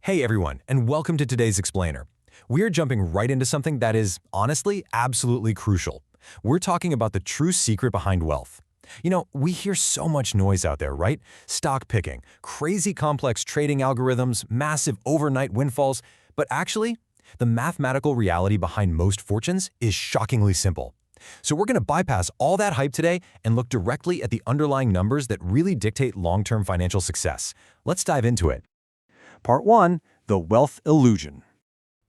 Hey everyone, and welcome to today's Explainer. We're jumping right into something that is, honestly, absolutely crucial. We're talking about the true secret behind wealth. We hear so much noise out there, right? Stock picking, crazy complex trading algorithms, massive overnight windfalls, but actually, the mathematical reality behind most fortunes is shockingly simple. So we're going to bypass all that hype today and look directly at the underlying numbers that really dictate long-term financial success. Let's dive into it. Part 1. The Wealth Illusion.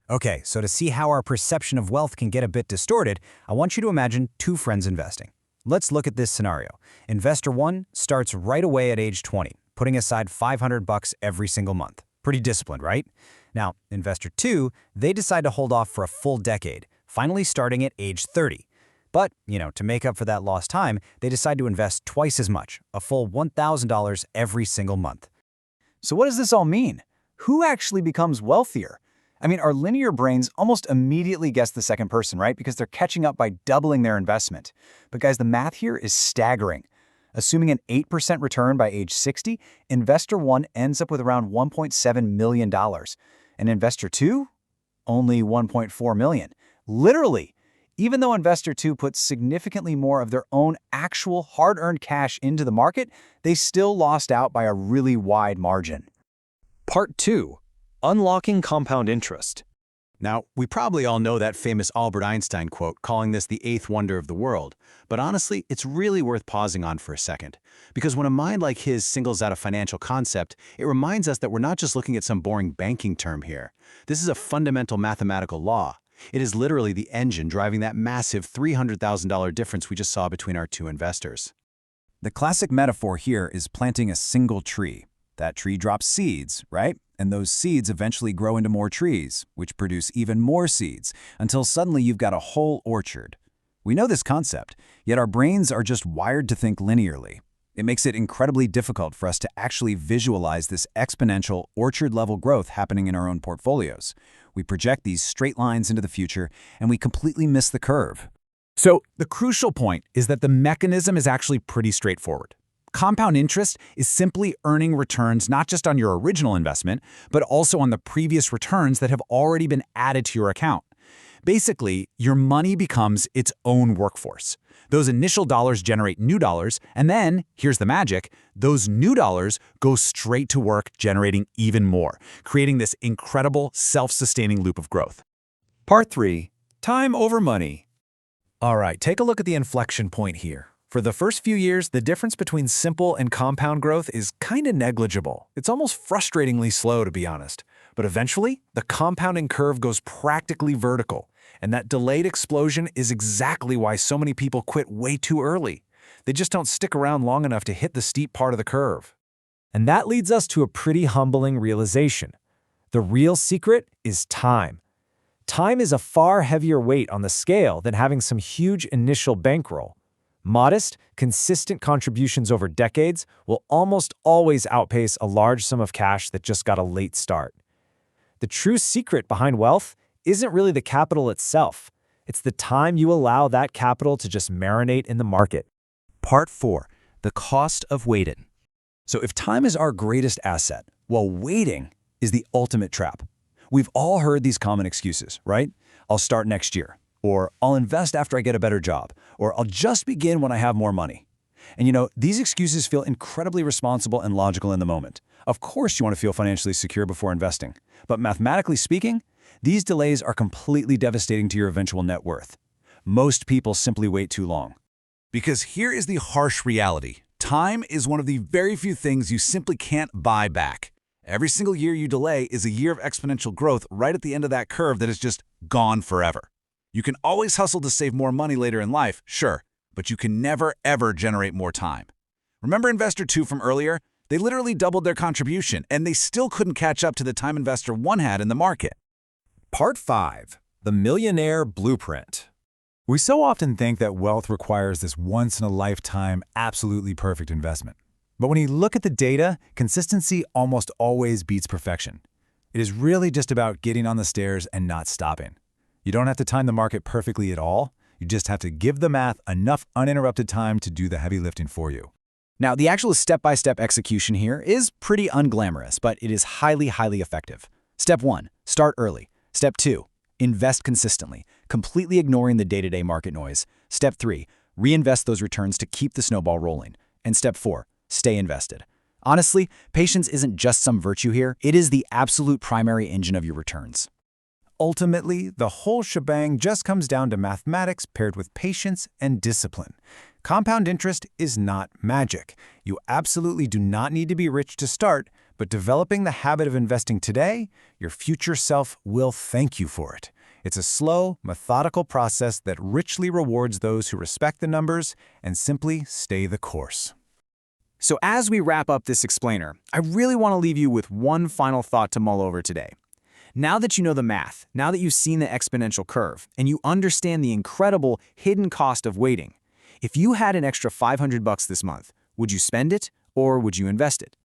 Okay, so to see how our perception of wealth can get a bit distorted, I want you to imagine two friends investing. Let's look at this scenario. Investor 1 starts right away at age 20, putting aside $500 every single month. Pretty disciplined, right? Now, Investor 2, they decide to hold off for a full decade, finally starting at age 30. But, to make up for that lost time, they decide to invest twice as much, a full $1,000 every single month. So what does this all mean? Who actually becomes wealthier? Our linear brains almost immediately guess the second person, right? Because they're catching up by doubling their investment. But guys, the math here is staggering. Assuming an 8% return by age 60, Investor 1 ends up with around $1.7 million. And Investor 2? Only $1.4 million. Literally! Even though Investor 2 puts significantly more of their own actual hard-earned cash into the market, they still lost out by a really wide margin. Part 2. Unlocking Compound Interest. Now, we probably all know that famous Albert Einstein quote calling this the eighth wonder of the world, but honestly, it's really worth pausing on for a second. Because when a mind like his singles out a financial concept, it reminds us that we're not just looking at some boring banking term here. This is a fundamental mathematical law. It is literally the engine driving that massive $300,000 difference we just saw between our two investors. The classic metaphor here is planting a single tree. That tree drops seeds, right? And those seeds eventually grow into more trees, which produce even more seeds, until suddenly you've got a whole orchard. We know this concept, yet our brains are just wired to think linearly. It makes it incredibly difficult for us to actually visualize this exponential orchard-level growth happening in our own portfolios. We project these straight lines into the future, and we completely miss the curve. So the crucial point is that the mechanism is actually pretty straightforward. Compound interest is simply earning returns not just on your original investment, but also on the previous returns that have already been added to your account. Basically, your money becomes its own workforce. Those initial dollars generate new dollars, and then, here's the magic, those new dollars go straight to work generating even more, creating this incredible self-sustaining loop of growth. Part 3. Time over money. All right, take a look at the inflection point here. For the first few years, the difference between simple and compound growth is kinda negligible. It's almost frustratingly slow, to be honest. But eventually, the compounding curve goes practically vertical. And that delayed explosion is exactly why so many people quit way too early. They just don't stick around long enough to hit the steep part of the curve. And that leads us to a pretty humbling realization. The real secret is time. Time is a far heavier weight on the scale than having some huge initial bankroll. Modest, consistent contributions over decades will almost always outpace a large sum of cash that just got a late start. The true secret behind wealth isn't really the capital itself. It's the time you allow that capital to just marinate in the market. Part 4. The cost of waiting. So if time is our greatest asset, well, waiting is the ultimate trap. We've all heard these common excuses, right? I'll start next year. Or I'll invest after I get a better job, or I'll just begin when I have more money. And these excuses feel incredibly responsible and logical in the moment. Of course you want to feel financially secure before investing, but mathematically speaking, these delays are completely devastating to your eventual net worth. Most people simply wait too long. Because here is the harsh reality. Time is one of the very few things you simply can't buy back. Every single year you delay is a year of exponential growth right at the end of that curve that is just gone forever. You can always hustle to save more money later in life, sure, but you can never, ever generate more time. Remember Investor 2 from earlier? They literally doubled their contribution, and they still couldn't catch up to the time Investor 1 had in the market. Part 5. The Millionaire Blueprint. We so often think that wealth requires this once-in-a-lifetime, absolutely perfect investment. But when you look at the data, consistency almost always beats perfection. It is really just about getting on the stairs and not stopping. You don't have to time the market perfectly at all. You just have to give the math enough uninterrupted time to do the heavy lifting for you. Now, the actual step-by-step execution here is pretty unglamorous, but it is highly, highly effective. Step 1. Start early. Step 2. Invest consistently, completely ignoring the day-to-day market noise. Step 3. Reinvest those returns to keep the snowball rolling. And Step 4. Stay invested. Honestly, patience isn't just some virtue here. It is the absolute primary engine of your returns. Ultimately, the whole shebang just comes down to mathematics paired with patience and discipline. Compound interest is not magic. You absolutely do not need to be rich to start, but developing the habit of investing today, your future self will thank you for it. It's a slow, methodical process that richly rewards those who respect the numbers and simply stay the course. So as we wrap up this explainer, I really want to leave you with one final thought to mull over today. Now that you know the math, now that you've seen the exponential curve, and you understand the incredible hidden cost of waiting, if you had an extra $500 this month, would you spend it or would you invest it?